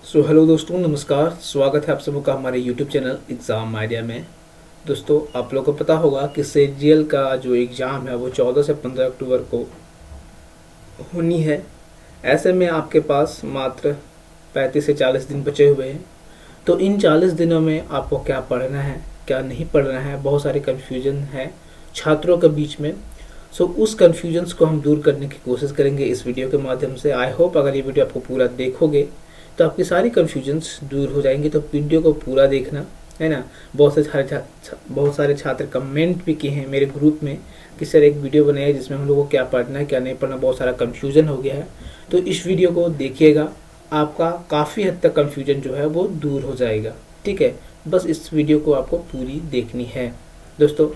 Hello दोस्तों, नमस्कार। स्वागत है आप सबों का हमारे यूट्यूब चैनल एग्ज़ाम आइडिया में। दोस्तों, आप लोगों को पता होगा कि सीजीएल का जो एग्ज़ाम है वो 14 से 15 अक्टूबर को होनी है। ऐसे में आपके पास मात्र 35 से 40 दिन बचे हुए हैं। तो इन 40 दिनों में आपको क्या पढ़ना है, क्या नहीं पढ़ना है, बहुत सारे कन्फ्यूजन है छात्रों के बीच में। उस कन्फ्यूजन्स को हम दूर करने की कोशिश करेंगे इस वीडियो के माध्यम से। आई होप अगर ये वीडियो आपको पूरा देखोगे तो आपकी सारी कन्फ्यूजन्स दूर हो जाएंगी। तो वीडियो को पूरा देखना है ना। बहुत सारे छात्र कमेंट भी किए हैं मेरे ग्रुप में कि सर एक वीडियो बनाइए जिसमें हम लोगों को क्या पढ़ना है क्या नहीं पढ़ना, बहुत सारा कन्फ्यूजन हो गया है। तो इस वीडियो को देखिएगा, आपका काफ़ी हद तक कन्फ्यूजन जो है वो दूर हो जाएगा। ठीक है, बस इस वीडियो को आपको पूरी देखनी है। दोस्तों,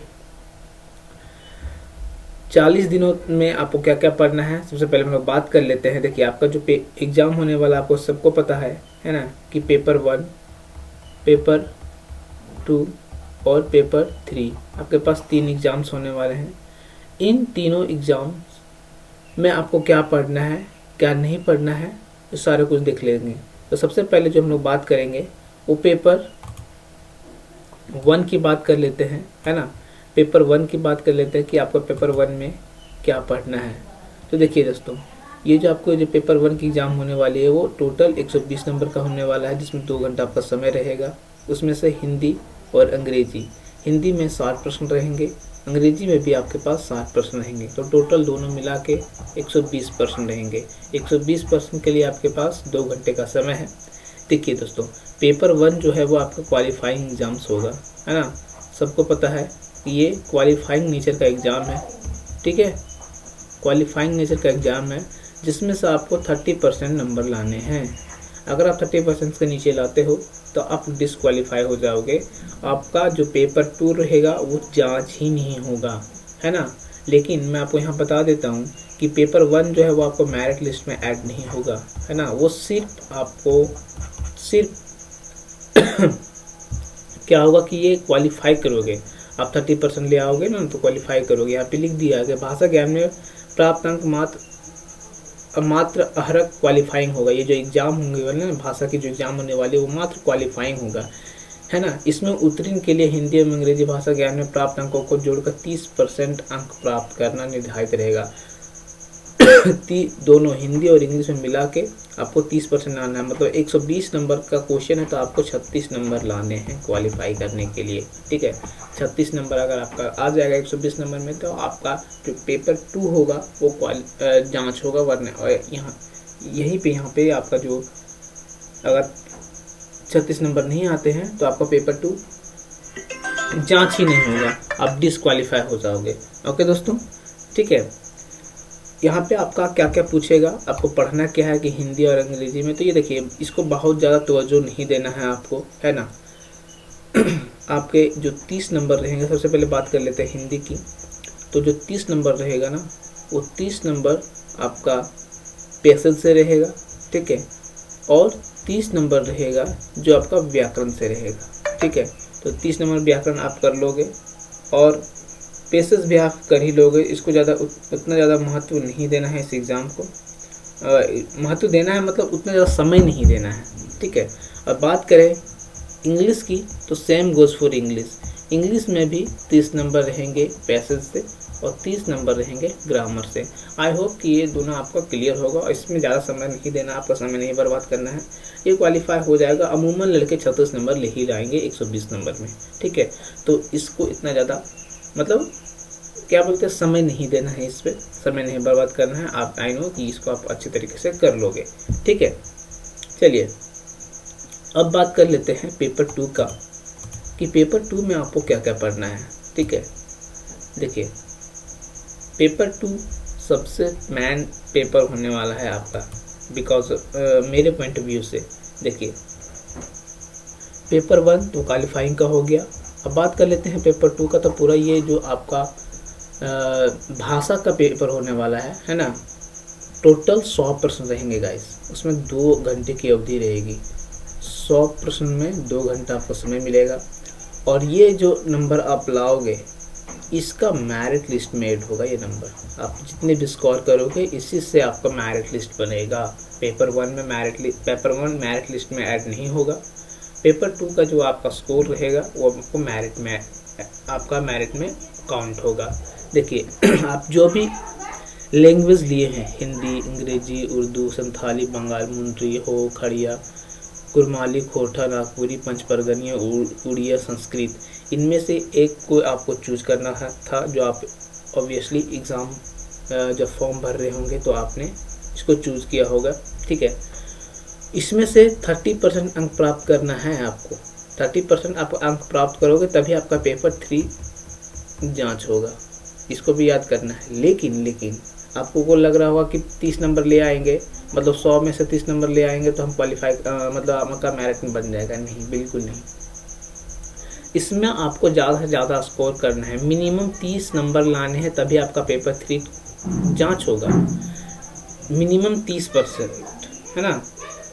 40 दिनों में आपको क्या क्या पढ़ना है, सबसे पहले हम लोग बात कर लेते हैं। देखिए, आपका जो एग्ज़ाम होने वाला आपको सबको पता है ना, कि पेपर 1, पेपर 2 और पेपर 3, आपके पास 3 एग्ज़ाम्स होने वाले हैं। इन तीनों एग्ज़ाम में आपको क्या पढ़ना है क्या नहीं पढ़ना है, ये सारे कुछ देख लेंगे। तो सबसे पहले जो हम लोग बात करेंगे वो पेपर 1 की बात कर लेते हैं, है ना। पेपर 1 की बात कर लेते हैं कि आपको पेपर 1 में क्या पढ़ना है। तो देखिए दोस्तों, ये जो आपको जो पेपर 1 की एग्ज़ाम होने वाली है वो टोटल 120 नंबर का होने वाला है, जिसमें 2 घंटा आपका समय रहेगा। उसमें से हिंदी और अंग्रेजी, हिंदी में 60 प्रश्न रहेंगे, अंग्रेजी में भी आपके पास 60 प्रश्न रहेंगे। तो टोटल दोनों मिला के 120 प्रश्न रहेंगे। 120 प्रश्न के लिए आपके पास 2 घंटे का समय है। देखिए दोस्तों, पेपर 1 जो है वो आपका क्वालिफाइंग एग्ज़ाम्स होगा, है ना। सबको पता है कि ये क्वालिफाइंग नेचर का एग्ज़ाम है। ठीक है, क्वालिफाइंग नेचर का एग्ज़ाम है जिसमें से आपको 30% नंबर लाने हैं। अगर आप 30% से नीचे लाते हो तो आप डिसक्वालीफाई हो जाओगे। आपका जो पेपर 2 रहेगा वो जांच ही नहीं होगा, है ना। लेकिन मैं आपको यहाँ बता देता हूँ कि पेपर 1 जो है वो आपको मेरिट लिस्ट में ऐड नहीं होगा, है ना। वो सिर्फ क्या होगा कि ये क्वालिफाई करोगे, आप 30% ले आओगे ना तो क्वालिफाई करोगे। यहाँ पे लिख दिया है कि भाषा ज्ञान में प्राप्त अंक मात्र अहरक क्वालिफाइंग होगा। ये जो एग्ज़ाम होंगे वाले ना, भाषा की जो एग्ज़ाम होने वाली है वो मात्र क्वालिफाइंग होगा, है ना। इसमें उत्तीर्ण के लिए हिंदी एवं अंग्रेजी भाषा ज्ञान में प्राप्त अंकों को जोड़कर 30% अंक प्राप्त करना निर्धारित रहेगा। दोनों हिंदी और इंग्लिश में मिला के आपको 30% लाना है। मतलब 120 नंबर का क्वेश्चन है तो आपको 36 नंबर लाने हैं क्वालिफाई करने के लिए। ठीक है, 36 नंबर अगर आपका आ जाएगा 120 नंबर में तो आपका जो पेपर 2 होगा वो जांच होगा। वरना और यहाँ पे आपका जो अगर 36 नंबर नहीं आते हैं तो आपका पेपर 2 जांच ही नहीं होगा, आप डिसक्वालीफाई हो जाओगे। ओके दोस्तों, ठीक है। यहाँ पे आपका क्या क्या पूछेगा, आपको पढ़ना क्या है कि हिंदी और अंग्रेजी में। तो ये देखिए, इसको बहुत ज़्यादा तवज्जो नहीं देना है आपको, है ना। आपके जो 30 नंबर रहेंगे, सबसे पहले बात कर लेते हैं हिंदी की। तो जो 30 नंबर रहेगा ना, वो 30 नंबर आपका पैसेज से रहेगा, ठीक है। और 30 नंबर रहेगा जो आपका व्याकरण से रहेगा, ठीक है। तो 30 नंबर व्याकरण आप कर लोगे और पेसेस भी आप कर ही लोगे। इसको उतना ज़्यादा महत्व नहीं देना है इस एग्ज़ाम को। महत्व देना है मतलब उतना ज़्यादा समय नहीं देना है, ठीक है। अब बात करें इंग्लिश की तो same goes for English. English में भी 30 नंबर रहेंगे पैसेज से और 30 नंबर रहेंगे ग्रामर से। आई होप कि ये दोनों आपका क्लियर होगा और इसमें ज़्यादा समय नहीं देना, आपका समय नहीं बर्बाद करना है। ये क्वालिफाई हो जाएगा। अमूमन लड़के 36 नंबर ले ही लाएंगे 120 नंबर में, ठीक है। तो इसको इतना ज़्यादा मतलब क्या बोलते हैं, समय नहीं देना है, इस पर समय नहीं बर्बाद करना है। आप आई नो कि इसको आप अच्छे तरीके से कर लोगे, ठीक है। चलिए अब बात कर लेते हैं पेपर 2 का, कि पेपर 2 में आपको क्या क्या पढ़ना है, ठीक है। देखिए, पेपर 2 सबसे मैन पेपर होने वाला है आपका, बिकॉज मेरे पॉइंट ऑफ व्यू से। देखिए, पेपर 1 तो क्वालिफाइंग का हो गया। अब बात कर लेते हैं पेपर 2 का। तो पूरा ये जो आपका भाषा का पेपर होने वाला है ना। टोटल 100 प्रश्न रहेंगे गाइस, उसमें 2 घंटे की अवधि रहेगी। 100 प्रश्न में 2 घंटा आपको समय मिलेगा और ये जो नंबर आप लाओगे इसका मेरिट लिस्ट में ऐड होगा ये नंबर। आप जितने भी स्कोर करोगे इसी से आपका मेरिट लिस्ट बनेगा। पेपर वन मेरिट लिस्ट में ऐड नहीं होगा। पेपर टू का जो आपका स्कोर रहेगा वो आपको आपका मेरिट में काउंट होगा। देखिए आप जो भी लैंग्वेज लिए हैं, हिंदी, अंग्रेजी, उर्दू, संथाली, बंगाल, मुंडरी, हो, खड़िया, कुरमाली, खोटा, नागपुरी, पंचपरगनिया, उड़िया, संस्कृत, इनमें से एक को आपको चूज करना था जो आप ऑब्वियसली एग्ज़ाम जब फॉर्म भर रहे होंगे तो आपने इसको चूज़ किया होगा। ठीक है, इसमें से 30% अंक प्राप्त करना है आपको। 30% आप अंक प्राप्त करोगे तभी आपका पेपर 3 जांच होगा, इसको भी याद करना है। लेकिन आपको को लग रहा होगा कि 30 नंबर ले आएंगे, मतलब 100 में से 30 नंबर ले आएंगे तो हम क्वालिफाई मतलब आपका मेरिट में बन जाएगा। नहीं, बिल्कुल नहीं। इसमें आपको ज़्यादा से ज़्यादा स्कोर करना है, मिनिमम 30 नंबर लाने हैं तभी आपका पेपर 3 जांच होगा। मिनिमम 30%, है ना,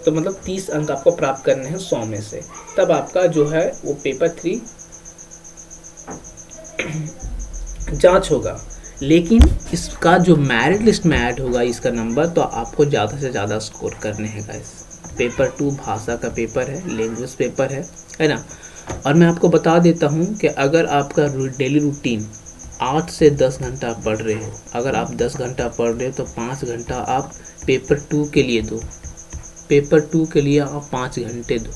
तो मतलब 30 अंक आपको प्राप्त करने हैं 100 में से, तब आपका जो है वो पेपर 3 जांच होगा। लेकिन इसका जो मेरिट लिस्ट में ऐड होगा इसका नंबर, तो आपको ज़्यादा से ज़्यादा स्कोर करने हैं गाइस। पेपर 2 भाषा का पेपर है, लैंग्वेज पेपर है ना। और मैं आपको बता देता हूँ कि अगर आपका डेली रूटीन 8 से 10 घंटा पढ़ रहे हो, अगर आप 10 घंटा पढ़ रहे हो तो 5 घंटा आप पेपर 2 के लिए दो। पेपर 2 के लिए आप 5 घंटे दो।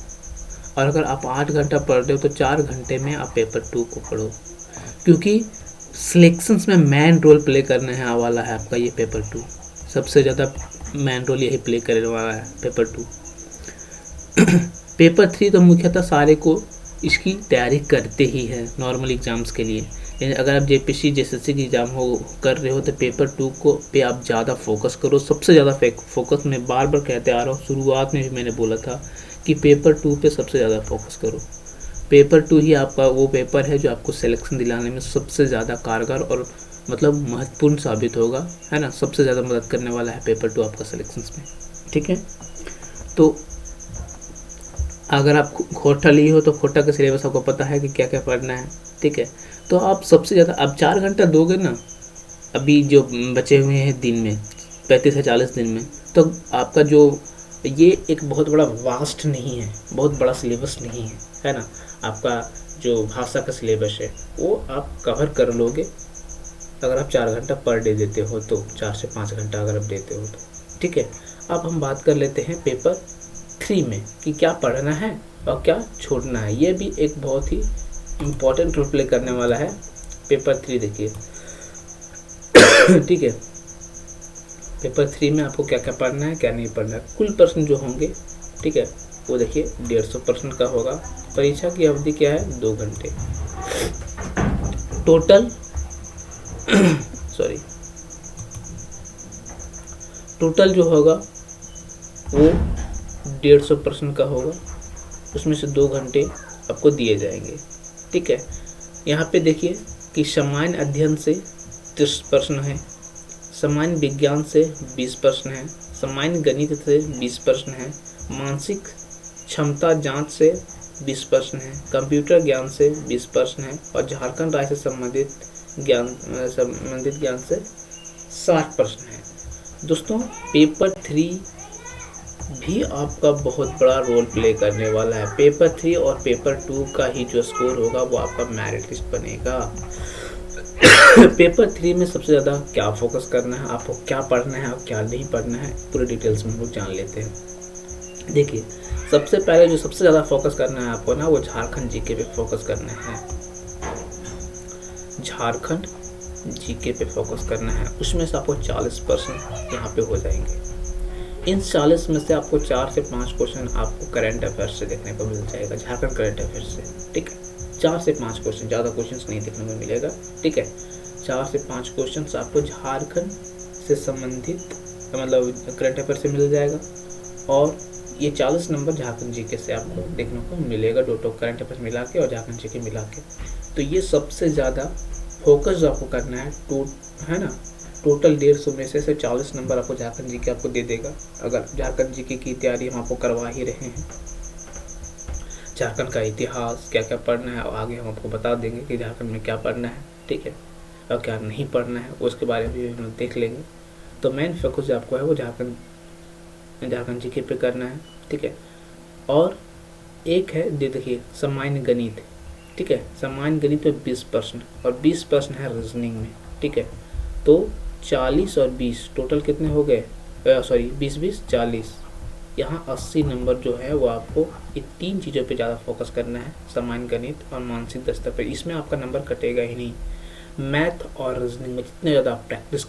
और अगर आप 8 घंटा पढ़ रहे हो तो 4 घंटे में आप पेपर 2 को पढ़ो, क्योंकि सिलेक्शंस में मेन रोल प्ले करने हैं वाला है आपका ये पेपर 2। सबसे ज़्यादा मेन रोल यही प्ले करने वाला है पेपर 2। पेपर 3 तो मुख्यतः सारे को इसकी तैयारी करते ही है नॉर्मल एग्ज़ाम्स के लिए। लेकिन अगर आप जेपीसी जेएसएससी की एग्ज़ाम कर रहे हो तो पेपर 2 को पे आप ज़्यादा फोकस करो। सबसे ज़्यादा फोकस, मैं बार बार कहते आ रहा हूँ, शुरुआत में भी मैंने बोला था कि पेपर 2 पे सबसे ज़्यादा फोकस करो। पेपर 2 ही आपका वो पेपर है जो आपको सिलेक्शन दिलाने में सबसे ज़्यादा कारगर और मतलब महत्वपूर्ण साबित होगा, है ना। सबसे ज़्यादा मदद करने वाला है पेपर 2 आपका सिलेक्शंस में। ठीक है, तो अगर आप खोटा लिए हो तो खोटा का सिलेबस आपको पता है कि क्या क्या पढ़ना है। ठीक है, तो आप सबसे ज़्यादा आप 4 घंटा दोगे ना, अभी जो बचे हुए हैं दिन में 35 से 40 दिन में, तो आपका जो ये एक बहुत बड़ा वास्ट नहीं है, बहुत बड़ा सिलेबस नहीं है ना। आपका जो भाषा का सिलेबस है वो आप कवर कर लोगे अगर आप 4 घंटा पर डे देते हो तो, 4 से 5 घंटा अगर आप देते हो तो। ठीक है, अब हम बात कर लेते हैं पेपर 3 में कि क्या पढ़ना है और क्या छोड़ना है। ये भी एक बहुत ही इम्पोर्टेंट रोल प्ले करने वाला है पेपर 3। देखिए ठीक है, पेपर 3 में आपको क्या क्या पढ़ना है क्या नहीं पढ़ना है। कुल प्रश्न जो होंगे, ठीक है, वो देखिए 150 प्रश्न का होगा। परीक्षा की अवधि क्या है, 2 घंटे। टोटल टोटल जो होगा वो 150 प्रश्न का होगा, उसमें से 2 घंटे आपको दिए जाएंगे। ठीक है, यहाँ पे देखिए कि सामान्य अध्ययन से 30 प्रश्न है, सामान्य विज्ञान से 20 प्रश्न है, सामान्य गणित से 20 प्रश्न है, मानसिक क्षमता जांच से 20 प्रश्न है, कंप्यूटर ज्ञान से 20 प्रश्न है और झारखंड राज्य से संबंधित ज्ञान से 60 प्रश्न है। दोस्तों, पेपर 3 भी आपका बहुत बड़ा रोल प्ले करने वाला है। पेपर 3 और पेपर 2 का ही जो स्कोर होगा वो आपका मेरिट लिस्ट बनेगा। पेपर 3 में सबसे ज़्यादा क्या फोकस करना है, आपको क्या पढ़ना है और क्या नहीं पढ़ना है, पूरे डिटेल्स में हम लोग जान लेते हैं। देखिए, सबसे पहले जो सबसे ज़्यादा फोकस करना है आपको ना, वो झारखंड जीके पे फोकस करना है। झारखंड जीके पे फोकस करना है, उसमें से आपको 40 प्रश्न यहाँ पे हो जाएंगे। इन 40 में से आपको 4 से 5 क्वेश्चन आपको करंट अफेयर्स से देखने को मिल जाएगा, झारखंड करंट अफेयर्स से। ठीक है, 4 से 5 क्वेश्चन, ज़्यादा क्वेश्चन नहीं देखने को मिलेगा। ठीक है, 4 से 5 क्वेश्चन आपको झारखंड से संबंधित मतलब करंट अफेयर से मिल जाएगा और ये 40 नंबर झारखंड जीके से आपको देखने को मिलेगा, दो करंट अफेयर मिला के और झारखंड जीके मिला के। तो ये सबसे ज़्यादा फोकस जो आपको करना है ना। टोटल 150 में से 40 नंबर आपको झारखंड जीके आपको दे देगा। अगर झारखंड जीके की तैयारी हम आपको करवा ही रहे हैं, झारखंड का इतिहास क्या क्या पढ़ना है और आगे हम आपको बता देंगे कि झारखंड में क्या पढ़ना है। ठीक है, और क्या नहीं पढ़ना है उसके बारे में भी हम लोग देख लेंगे। तो मेन फोकस जो आपको है वो झारखंड जीके पे करना है, ठीक है। और एक है देखिए सामान्य गणित, ठीक है, सामान्य गणित में 20% और 20% है रीजनिंग में, ठीक है। तो 40 और 20 टोटल कितने हो गए, सॉरी 20 40, यहाँ 80 नंबर जो है वो आपको ये 3 चीज़ों पे ज़्यादा फोकस करना है, सामान्य गणित और मानसिक दस्ता पे। इसमें आपका नंबर कटेगा ही नहीं। मैथ और रीजनिंग में जितने ज़्यादा आप प्रैक्टिस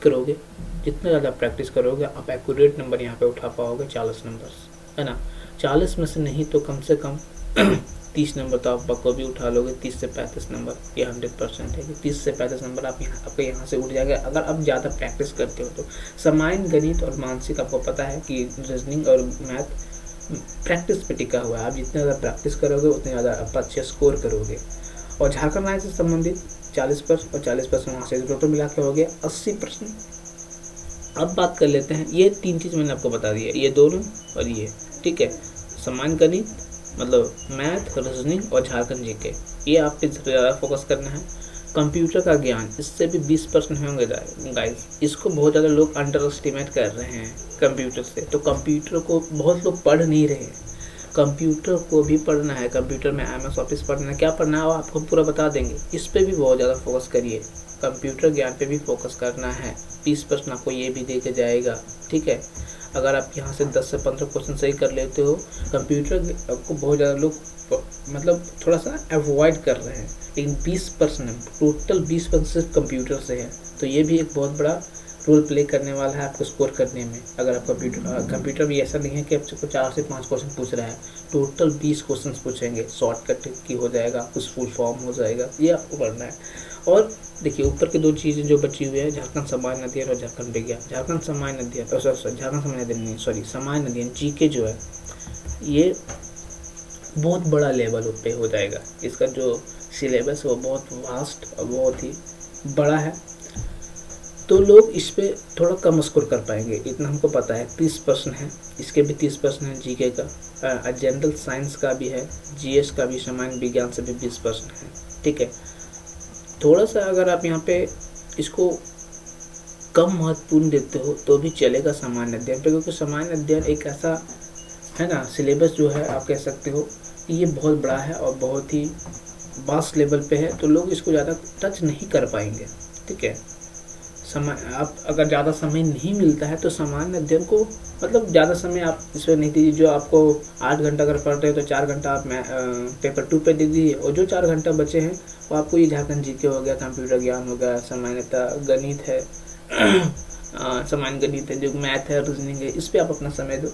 करोगे आप एक्यूरेट नंबर यहाँ पे उठा पाओगे 40 नंबर, है ना। 40 में से नहीं तो कम से कम 30 नंबर तो आप बखूबी उठा लोगे। 30 से 35 नंबर ये 100% है कि 30 से 35 नंबर आपके यहाँ से उठ जाएगा अगर आप ज़्यादा प्रैक्टिस करते हो तो। सामान्य गणित और मानसिक आपको पता है कि रीजनिंग और मैथ प्रैक्टिस पे टिका हुआ है। आप जितने ज़्यादा प्रैक्टिस करोगे उतने ज़्यादा आप अच्छे स्कोर करोगे। और झारखंड राज्य से संबंधित 40% और 40% वहाँ से टोटल मिला के हो गया 80%। अब बात कर लेते हैं, ये 3 चीज़ मैंने आपको बता दी है, ये दोनों और ये, ठीक है। सामान्य गणित मतलब मैथ, रीजनिंग और झारखंड जीके, ये आप पे ज़्यादा फोकस करना है। कंप्यूटर का ज्ञान, इससे भी 20% होंगे गाइस। इसको बहुत ज़्यादा लोग अंडर एस्टिमेट कर रहे हैं कंप्यूटर से। तो कंप्यूटर को बहुत लोग पढ़ नहीं रहे हैं, कंप्यूटर को भी पढ़ना है। कंप्यूटर में MS ऑफिस पढ़ना है, क्या पढ़ना है वो आपको पूरा बता देंगे। इस पर भी बहुत ज़्यादा फोकस करिए, कंप्यूटर ज्ञान पे भी फोकस करना है। 20% आपको ये भी दे के जाएगा, ठीक है। अगर आप यहाँ से 10 से 15 क्वेश्चन सही कर लेते हो, कंप्यूटर को बहुत ज़्यादा लोग मतलब थोड़ा सा अवॉइड कर रहे हैं, लेकिन 20% टोटल 20% सिर्फ कंप्यूटर से है। तो ये भी एक बहुत बड़ा रोल प्ले करने वाला है आपको स्कोर करने में। अगर आप कंप्यूटर भी ऐसा नहीं है कि आपको 4 से 5 क्वेश्चन पूछ रहा है, टोटल 20 क्वेश्चन पूछेंगे। शॉर्टकट की हो जाएगा, कुछ फुल फॉर्म हो जाएगा, ये आपको पढ़ना है। और देखिए ऊपर की 2 चीज़ें जो बची हुई है, झारखंड सामान्य अध्ययन और झारखंड विज्ञान। झारखंड सामान्य अध्ययन सामान्य अध्ययन जीके जो है ये बहुत बड़ा लेवल पे हो जाएगा। इसका जो सिलेबस है वो बहुत वास्ट और बहुत ही बड़ा है, तो लोग इस पे थोड़ा कम स्कोर कर पाएंगे, इतना हमको पता है। 30% है, इसके भी 30% है जीके का, जनरल साइंस का भी है, GS का भी, सामान्य विज्ञान से भी 20% है, ठीक है। थोड़ा सा अगर आप यहाँ पे इसको कम महत्वपूर्ण देते हो तो भी चलेगा सामान्य अध्ययन पे, क्योंकि सामान्य अध्ययन एक ऐसा है ना सिलेबस जो है, आप कह सकते हो कि ये बहुत बड़ा है और बहुत ही वास्ट लेवल पे है, तो लोग इसको ज़्यादा टच नहीं कर पाएंगे, ठीक है। आप अगर ज़्यादा समय नहीं मिलता है तो सामान्य अध्ययन को मतलब ज़्यादा समय आप इसमें नहीं दीजिए। जो आपको 8 घंटा अगर पढ़ रहे हो तो 4 घंटा आप पेपर 2 पे दे दीजिए, और जो 4 घंटा बचे हैं वो आपको ये झारखंड जीके हो गया, कंप्यूटर ज्ञान हो गया, सामान्यता गणित है सामान्य गणित है, जो मैथ है, रीजनिंग है, इस पर आप अपना समय दो।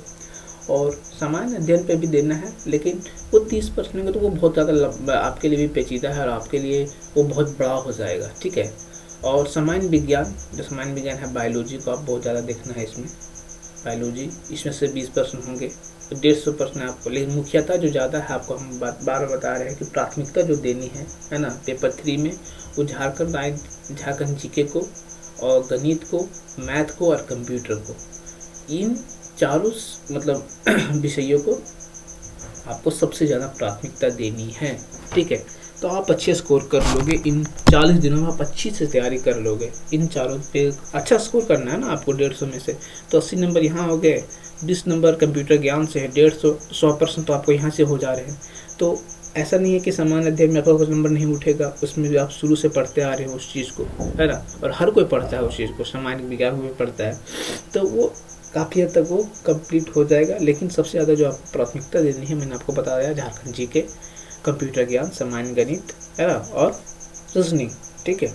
और सामान्य अध्ययन पे भी देना है, लेकिन वो 30% का तो वो बहुत ज़्यादा आपके लिए भी पेचीदा है और आपके लिए वो बहुत बड़ा हो जाएगा, ठीक है। और सामान्य विज्ञान, जो सामान्य विज्ञान है, बायोलॉजी को आप बहुत ज़्यादा देखना है इसमें। बायोलॉजी इसमें से 20% होंगे, तो 150% आपको, लेकिन मुख्यतः जो ज़्यादा है आपको हम बार बता रहे हैं कि प्राथमिकता जो देनी है ना पेपर 3 में, वो झारखंड जीके को और गणित को, मैथ को और कंप्यूटर को, इन चारों मतलब विषयों को आपको सबसे ज़्यादा प्राथमिकता देनी है, ठीक है। तो आप अच्छे स्कोर कर लोगे, इन 40 दिनों में आप अच्छी से तैयारी कर लोगे। इन चारों पे अच्छा स्कोर करना है ना आपको 150 में से, तो 80 नंबर यहाँ हो गए, 20 नंबर कंप्यूटर ज्ञान से है, 150 तो आपको यहाँ से हो जा रहे हैं। तो ऐसा नहीं है कि सामान्य अध्ययन में आपका कुछ नंबर नहीं उठेगा, उसमें भी आप शुरू से पढ़ते आ रहे हो उस चीज़ को, है ना। और हर कोई पढ़ता है उस चीज़ को, सामान्य विज्ञान में पढ़ता है, तो वो काफ़ी हद तक वो कंप्लीट हो जाएगा। लेकिन सबसे ज़्यादा जो आपको प्राथमिकता देनी है, मैंने आपको बताया, झारखंड जीके, कंप्यूटर ज्ञान, सामान्य गणित, है ना, और रीजनिंग, ठीक है।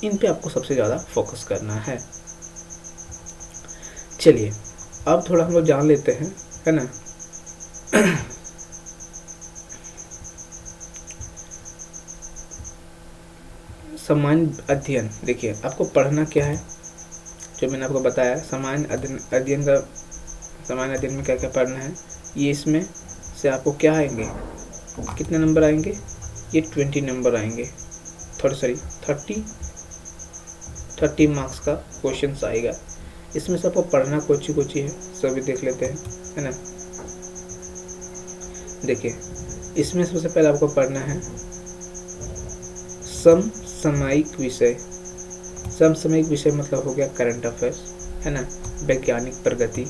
इन पे आपको सबसे ज़्यादा फोकस करना है। चलिए अब थोड़ा हम लोग जान लेते हैं, है ना, सामान्य अध्ययन। देखिए आपको पढ़ना क्या है, जो मैंने आपको बताया सामान्य अध्ययन में क्या क्या पढ़ना है, ये इसमें से आपको क्या आएंगे, कितने नंबर आएंगे, ये 20 नंबर आएंगे, 30 मार्क्स का क्वेश्चन आएगा। इसमें से आपको पढ़ना कोची है, सभी देख लेते हैं, है ना। देखिए इसमें सबसे पहले आपको पढ़ना है सम समसामयिक विषय, समसामयिक विषय मतलब हो गया करंट अफेयर्स, है ना, वैज्ञानिक प्रगति,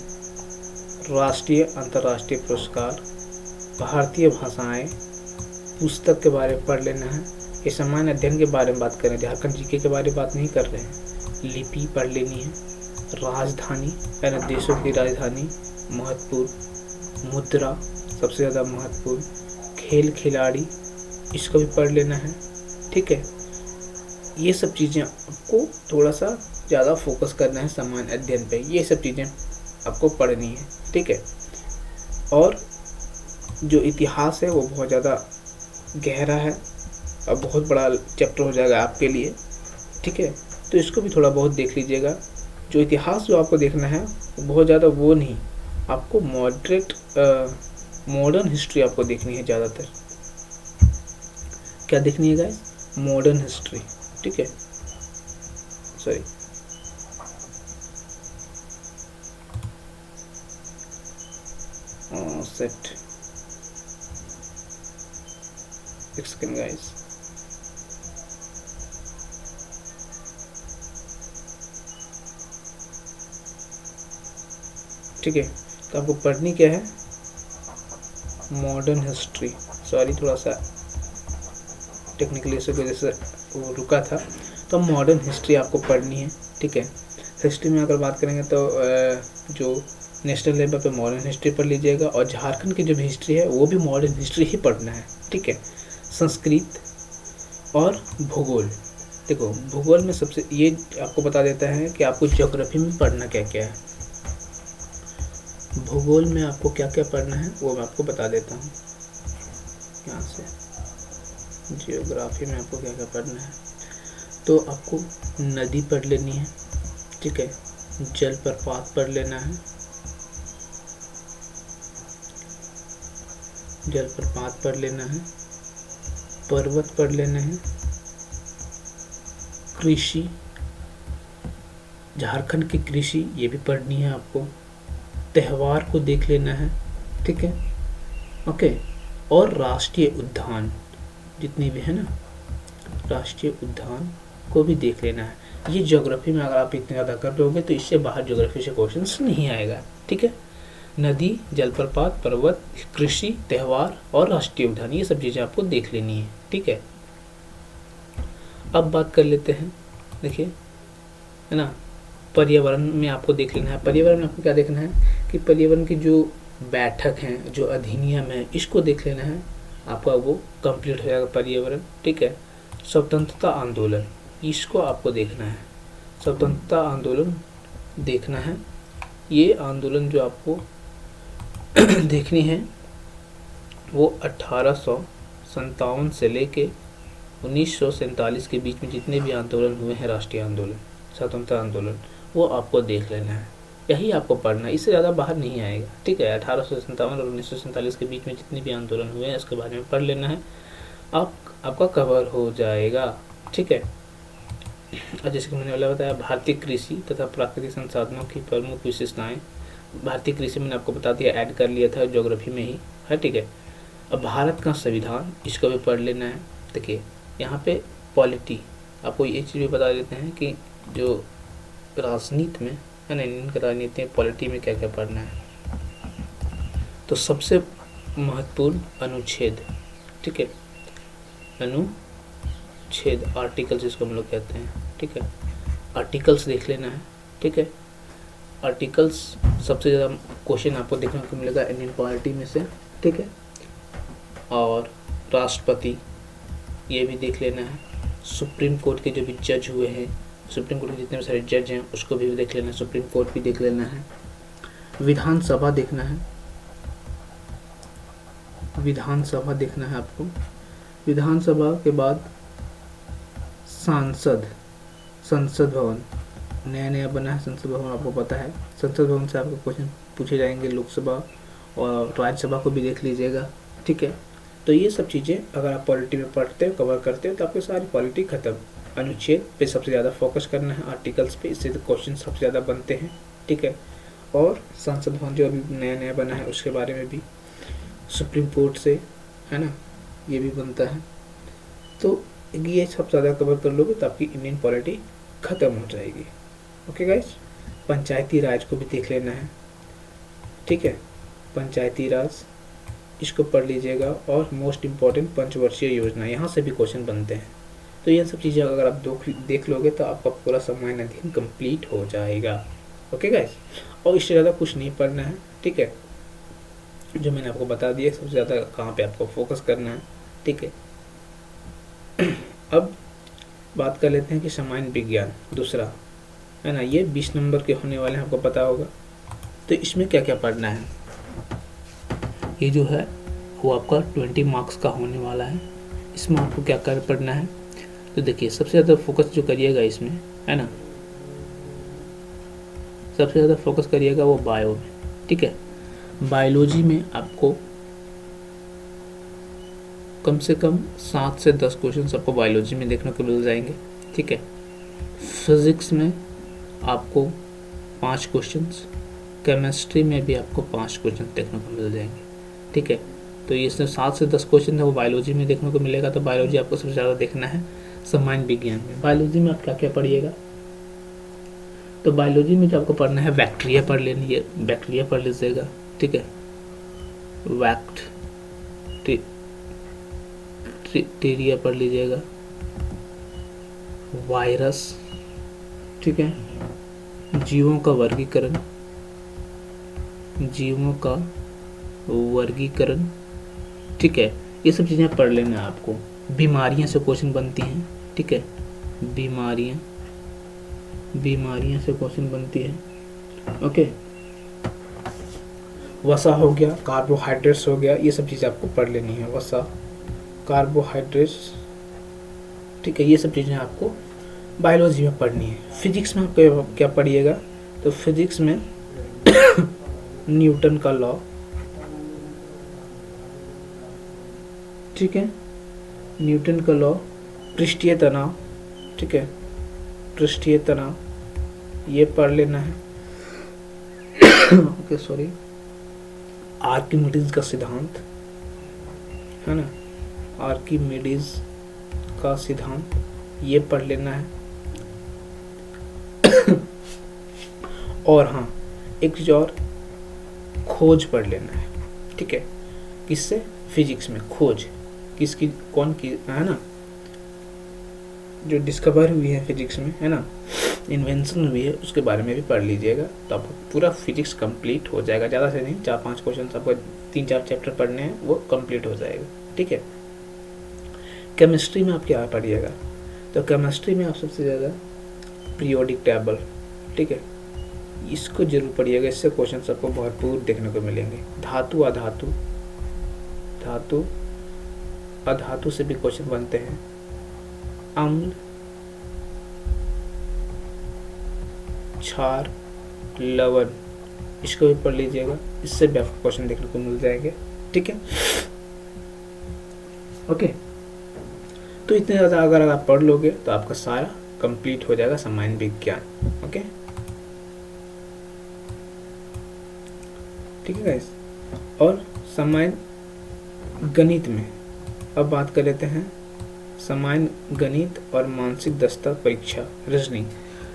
राष्ट्रीय अंतर्राष्ट्रीय पुरस्कार, भारतीय भाषाएं, पुस्तक के बारे में पढ़ लेना है। ये सामान्य अध्ययन के बारे में बात करें, झारखंड जीके के बारे में बात नहीं कर रहे हैं। लिपि पढ़ लेनी है, राजधानी, है ना, देशों की राजधानी महत्वपूर्ण, मुद्रा सबसे ज़्यादा महत्वपूर्ण, खेल खिलाड़ी इसको भी पढ़ लेना है। ठीक है, ये सब चीज़ें आपको थोड़ा सा ज़्यादा फोकस करना है सामान्य अध्ययन पे, ये सब चीज़ें आपको पढ़नी है। ठीक है, और जो इतिहास है वो बहुत ज़्यादा गहरा है और बहुत बड़ा चैप्टर हो जाएगा आपके लिए। ठीक है, तो इसको भी थोड़ा बहुत देख लीजिएगा। जो इतिहास जो आपको देखना है बहुत ज़्यादा वो नहीं, आपको मॉडर्न हिस्ट्री आपको देखनी है ज़्यादातर। क्या देखनी है गाइस? Modern history. ठीक है, सॉरी, सेट, एक सेकेंड गाइस। ठीक है, तो आपको पढ़नी क्या है? Modern history. सॉरी, थोड़ा सा टेक्निकली इस वजह से वो रुका था। तो मॉडर्न हिस्ट्री आपको पढ़नी है। ठीक है, हिस्ट्री में अगर बात करेंगे तो जो नेशनल लेवल पे मॉडर्न हिस्ट्री पढ़ लीजिएगा, और झारखंड की जो भी हिस्ट्री है वो भी मॉडर्न हिस्ट्री ही पढ़ना है। ठीक है, संस्कृत और भूगोल। देखो, भूगोल में सबसे ये आपको बता देता है कि आपको ज्योग्राफी में पढ़ना क्या क्या है। भूगोल में आपको क्या क्या पढ़ना है वो मैं आपको बता देता हूँ यहाँ से। जियोग्राफी में आपको क्या क्या पढ़ना है, तो आपको नदी पढ़ लेनी है। ठीक है, जलप्रपात पढ़ लेना है, जलप्रपात पढ़ लेना है, पर्वत पढ़ लेना है, कृषि, झारखंड की कृषि ये भी पढ़नी है आपको, त्यौहार को देख लेना है। ठीक है, ओके, और राष्ट्रीय उद्यान जितनी भी है ना, राष्ट्रीय उद्यान को भी देख लेना है। ये ज्योग्राफी में अगर आप इतने ज़्यादा कर लोगे तो इससे बाहर ज्योग्राफी से क्वेश्चंस नहीं आएगा। ठीक है, नदी, जलप्रपात, पर्वत, कृषि, त्यौहार और राष्ट्रीय उद्यान ये सब चीज़ें आपको देख लेनी है। ठीक है, अब बात कर लेते हैं। देखिए, है ना, पर्यावरण में आपको देख लेना है। पर्यावरण में आपको क्या देखना है कि पर्यावरण की जो बैठक हैं, जो अधिनियम है, इसको देख लेना है, आपका वो कंप्लीट हो जाएगा पर्यावरण। ठीक है, स्वतंत्रता आंदोलन इसको आपको देखना है, स्वतंत्रता आंदोलन देखना है। ये आंदोलन जो आपको देखनी है वो 1857 से लेके 1947 के बीच में जितने भी आंदोलन हुए हैं, राष्ट्रीय आंदोलन, स्वतंत्रता आंदोलन, वो आपको देख लेना है। यही आपको पढ़ना है, इससे ज़्यादा बाहर नहीं आएगा। ठीक है, 1857 और 1947 के बीच में जितने भी आंदोलन हुए हैं इसके बारे में पढ़ लेना है, आपका कवर हो जाएगा। ठीक है, और जैसे कि मैंने पहले बताया, भारतीय कृषि तथा प्राकृतिक संसाधनों की प्रमुख विशेषताएं। भारतीय कृषि मैंने आपको बता दिया, ऐड कर लिया था ज्योग्राफी में ही है। ठीक है, अब भारत का संविधान इसको भी पढ़ लेना है। देखिए, यहाँ पे पॉलिटी आपको ये चीज़ भी बता देते हैं कि जो राजनीति में है ना, इंडियन राजनीति में पॉलिटी में क्या क्या पढ़ना है। तो सबसे महत्वपूर्ण अनुच्छेद, ठीक है, अनुच्छेद, आर्टिकल्स जिसको हम लोग कहते हैं। ठीक है, आर्टिकल्स देख लेना है। ठीक है, आर्टिकल्स सबसे ज़्यादा क्वेश्चन आपको देखने को मिलेगा इंडियन पॉलिटी में से। ठीक है, और राष्ट्रपति ये भी देख लेना है। सुप्रीम कोर्ट के जो भी जज हुए हैं, सुप्रीम कोर्ट के जितने भी सारे जज हैं उसको भी देख लेना है, सुप्रीम कोर्ट भी देख लेना है। विधानसभा देखना है, विधानसभा देखना है आपको। विधानसभा के बाद संसद भवन नया नया बना है, संसद भवन आपको पता है। संसद भवन से आपको क्वेश्चन पूछे जाएंगे, लोकसभा और राज्यसभा को भी देख लीजिएगा। ठीक है, तो ये सब चीज़ें अगर आप पॉलिटी में पढ़ते हो, कवर करते हो, तो आपकी सारी पॉलिटी खत्म। अनुच्छेद पे सबसे ज़्यादा फोकस करना है, आर्टिकल्स पे, इससे तो क्वेश्चन सबसे ज़्यादा बनते हैं। ठीक है, और संसद भवन जो अभी नया नया बना है उसके बारे में भी, सुप्रीम कोर्ट से, है ना, ये भी बनता है। तो ये सब ज़्यादा कवर कर लोगे तो आपकी इंडियन पॉलिटी ख़त्म हो जाएगी। ओके गाइस, पंचायती राज को भी देख लेना है, ठीक है, पंचायती राज इसको पढ़ लीजिएगा। और मोस्ट इम्पॉर्टेंट पंचवर्षीय योजना, यहाँ से भी क्वेश्चन बनते हैं। तो ये सब चीज़ें अगर आप देख लोगे तो आपका पूरा सामान्य अध्ययन कंप्लीट हो जाएगा। ओके गाइस, और इससे ज़्यादा कुछ नहीं पढ़ना है, ठीक है, जो मैंने आपको बता दिया सबसे ज़्यादा कहाँ पे आपको फोकस करना है, ठीक है। अब बात कर लेते हैं कि सामान्य विज्ञान दूसरा है ना, ये 20 नंबर के होने वाले हैं, आपको पता होगा। तो इसमें क्या क्या पढ़ना है, ये जो है वो आपका 20 मार्क्स का होने वाला है। इसमें आपको क्या कर पढ़ना है, तो देखिए सबसे ज़्यादा फोकस जो करिएगा इसमें है ना, सबसे ज़्यादा फोकस करिएगा वो बायो में, ठीक है। बायोलॉजी में आपको कम से कम 7 से 10 क्वेश्चन आपको बायोलॉजी में देखने को मिल जाएंगे, ठीक है। फिज़िक्स में आपको 5 क्वेश्चंस, केमिस्ट्री में भी आपको 5 क्वेश्चन देखने को मिल जाएंगे, ठीक है। तो ये इसमें 7 से 10 क्वेश्चन है वो बायोलॉजी में देखने को मिलेगा। तो बायोलॉजी आपको सबसे ज़्यादा देखना है सामान्य विज्ञान में। बायोलॉजी में आप क्या क्या पढ़िएगा, तो बायोलॉजी में जो आपको पढ़ना है बैक्टीरिया पढ़ लेनी है, बैक्टीरिया पढ़ लीजिएगा, ठीक है। बैक्टीरिया पढ़ लीजिएगा, वायरस, ठीक है, जीवों का वर्गीकरण, जीवों का वर्गीकरण, ठीक है, ये सब चीज़ें पढ़ लेना है आपको। बीमारियां से क्वेश्चन बनती हैं, ठीक है, बीमारियां से क्वेश्चन बनती है, ओके। वसा हो गया, कार्बोहाइड्रेट्स हो गया, ये सब चीज़ें आपको पढ़ लेनी है, वसा, कार्बोहाइड्रेट्स, ठीक है, ये सब चीज़ें आपको बायोलॉजी में पढ़नी है। फिजिक्स में आपको क्या पढ़िएगा, तो फिजिक्स में न्यूटन का लॉ, ठीक है, न्यूटन का लॉ, पृष्ठीय तनाव, ठीक है, पृष्ठीय तनाव ये पढ़ लेना है। ओके सॉरी, आर्किमिडीज का सिद्धांत है ना, आर्किमिडीज का सिद्धांत ये पढ़ लेना है। और हाँ, एक चीज और, खोज पढ़ लेना है, ठीक है, किससे, फिजिक्स में खोज किसकी, कौन की है ना, जो डिस्कवर हुई है फिजिक्स में है ना, इन्वेंशन हुई है, उसके बारे में भी पढ़ लीजिएगा। तो आपको पूरा फिजिक्स कंप्लीट हो जाएगा, ज़्यादा से नहीं 4-5 क्वेश्चन आपको 3-4 चैप्टर पढ़ने हैं, वो कंप्लीट हो जाएगा, ठीक है। केमिस्ट्री में आप क्या पढ़िएगा, तो केमिस्ट्री में आप सबसे ज़्यादा पीरियोडिक टेबल, ठीक है, इसको जरूर पढ़िएगा, इससे क्वेश्चन आपको भरपूर देखने को मिलेंगे। धातु अधातु, धातु अधातु से भी क्वेश्चन बनते हैं। अम्ल, क्षार, लवण, इसको भी पढ़ लीजिएगा, इससे भी आपको क्वेश्चन देखने को मिल जाएंगे, ठीक है, ओके। तो इतने ज़्यादा अगर आप पढ़ लोगे तो आपका सारा कंप्लीट हो जाएगा सामान्य विज्ञान, ओके, ठीक है गाइस। और सामान्य गणित में अब बात कर लेते हैं, सामान्य गणित और मानसिक दक्षता परीक्षा, रीजनिंग।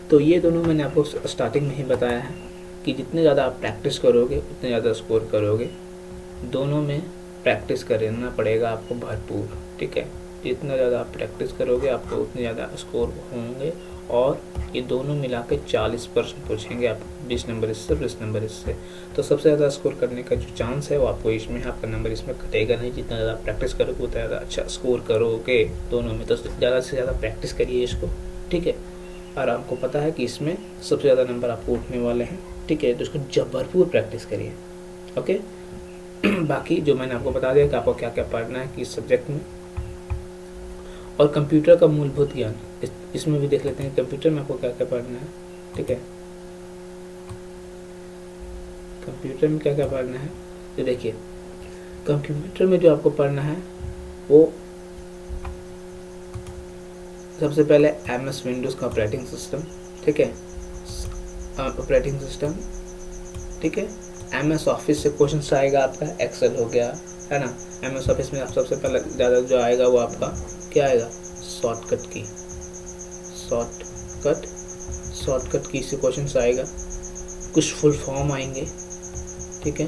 तो ये दोनों मैंने आपको स्टार्टिंग में ही बताया है कि जितने ज़्यादा आप प्रैक्टिस करोगे उतने ज़्यादा स्कोर करोगे। दोनों में प्रैक्टिस करना पड़ेगा आपको भरपूर, ठीक है, जितना ज़्यादा आप प्रैक्टिस करोगे आपको उतने ज़्यादा स्कोर होंगे। और ये दोनों मिला के 40% पूछेंगे आप, 20 नंबर इससे, 20 नंबर इससे। तो सबसे ज़्यादा स्कोर करने का जो चांस है वो आपको इसमें है, आपका नंबर इसमें कटेगा नहीं। जितना ज़्यादा प्रैक्टिस करोगे उतना ज़्यादा अच्छा स्कोर करोगे दोनों में। तो ज़्यादा से ज़्यादा प्रैक्टिस करिए इसको, ठीक है। और आपको पता है कि इसमें सबसे ज़्यादा नंबर आपको उठने वाले हैं, ठीक है, तो इसको भरपूर प्रैक्टिस करिए, ओके। बाकी जो मैंने आपको बता दिया कि आपको क्या क्या पढ़ना है किस सब्जेक्ट में। और कंप्यूटर का मूलभूत ज्ञान, इसमें भी देख लेते हैं कंप्यूटर में आपको क्या क्या पढ़ना है, ठीक है। कंप्यूटर में क्या क्या पढ़ना है, तो देखिए कंप्यूटर में जो आपको पढ़ना है वो सबसे पहले MS विंडोज़ का ऑपरेटिंग सिस्टम, ठीक है, ऑपरेटिंग सिस्टम, ठीक है। MS ऑफिस से क्वेश्चन आएगा आपका, एक्सेल हो गया है ना। MS ऑफिस में आप सबसे पहले ज़्यादा जो आएगा वो आपका क्या आएगा, शॉर्टकट की से क्वेश्चन आएगा, कुछ फुल फॉर्म आएंगे, ठीक है,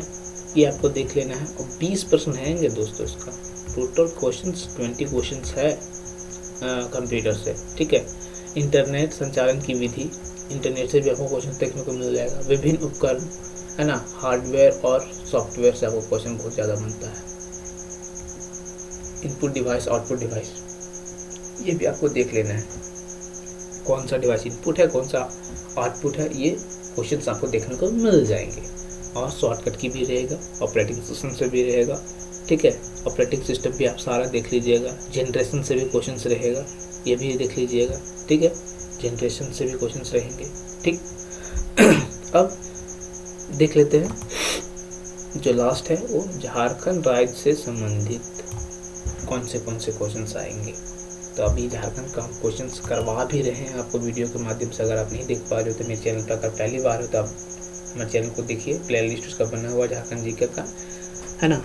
ये आपको देख लेना है। और 20% आएंगे दोस्तों, इसका टोटल क्वेश्चंस 20 क्वेश्चंस है कंप्यूटर से, ठीक है। इंटरनेट संचालन की विधि, इंटरनेट से भी आपको क्वेश्चन देखने को मिल जाएगा। विभिन्न उपकरण, है ना, हार्डवेयर और सॉफ्टवेयर से आपको क्वेश्चन बहुत ज़्यादा बनता है। इनपुट डिवाइस, आउटपुट डिवाइस, ये भी आपको देख लेना है, कौन सा डिवाइस इनपुट है, कौन सा आउटपुट है, ये क्वेश्चन आपको देखने को मिल जाएंगे। और शॉर्टकट की भी रहेगा, ऑपरेटिंग सिस्टम से भी रहेगा, ठीक है, ऑपरेटिंग सिस्टम भी आप सारा देख लीजिएगा। जनरेशन से भी क्वेश्चंस रहेगा, ये भी देख लीजिएगा, ठीक है, जनरेशन से भी क्वेश्चंस रहेंगे, ठीक। अब देख लेते हैं जो लास्ट है, वो झारखंड राज्य से संबंधित कौन से क्वेश्चंस आएंगे। तो अभी झारखंड का हम क्वेश्चंस करवा भी रहे हैं आपको वीडियो के माध्यम से। अगर आप नहीं देख पा रहे हो तो मेरे चैनल पर अगर पहली बार हो तो आप हमारे चैनल को देखिए, प्ले लिस्ट उसका बना हुआ झारखंड जीके का, है ना।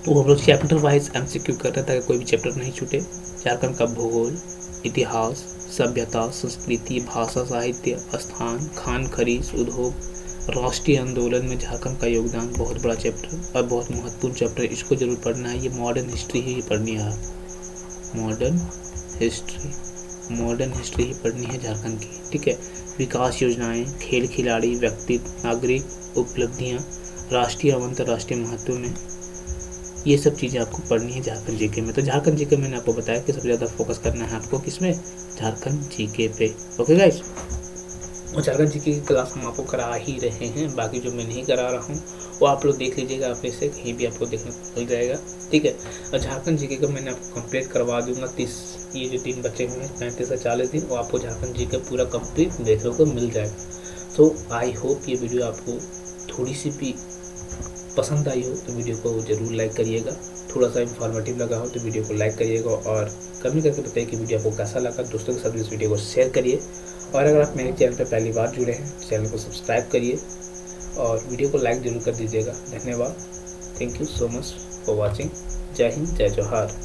तो हम लोग चैप्टर वाइज MCQ कर रहे हैं ताकि कोई भी चैप्टर नहीं छूटे। झारखंड का भूगोल, इतिहास, सभ्यता, संस्कृति, भाषा, साहित्य, स्थान, खान खरीद, उद्योग, राष्ट्रीय आंदोलन में झारखंड का योगदान, बहुत बड़ा चैप्टर और बहुत महत्वपूर्ण चैप्टर, इसको जरूर पढ़ना है। ये मॉडर्न हिस्ट्री ही पढ़नी है, मॉडर्न हिस्ट्री ही पढ़नी है झारखंड की, ठीक है। विकास योजनाएं, खेल खिलाड़ी, व्यक्तित्व, नागरिक उपलब्धियां, राष्ट्रीय और अंतर्राष्ट्रीय महत्व में, ये सब चीज़ें आपको पढ़नी है झारखंड जीके में। तो झारखंड जीके मैंने आपको बताया कि सबसे ज़्यादा फोकस करना है आपको किसमें, झारखंड जीके पे। ओके गाइस, और झारखंड जीके की क्लास हम आपको करा ही रहे हैं, बाकी जो मैं नहीं करा रहा हूँ वो आप लोग देख लीजिएगा, आप इसे कहीं भी आपको देखने को मिल जाएगा, ठीक है। और झारखंड जीके का मैंने आपको कंप्लीट करवा दूंगा 30, ये जो दिन बचे हुए हैं 35 से 40 दिन, वो आपको झारखंड जीके पूरा कंप्लीट देखने को मिल जाएगा। तो आई होप ये वीडियो आपको थोड़ी सी भी पसंद आई हो तो वीडियो को ज़रूर लाइक करिएगा, थोड़ा सा इन्फॉर्मेटिव लगा हो तो वीडियो को लाइक करिएगा, और कमेंट करके बताइए कि वीडियो आपको कैसा लगा। दोस्तों के साथ इस वीडियो को शेयर करिए, और अगर आप मेरे चैनल पर पहली बार जुड़े हैं चैनल को सब्सक्राइब करिए और वीडियो को लाइक जरूर कर दीजिएगा। धन्यवाद, thank you so much for watching. जय हिंद, जय जोहार।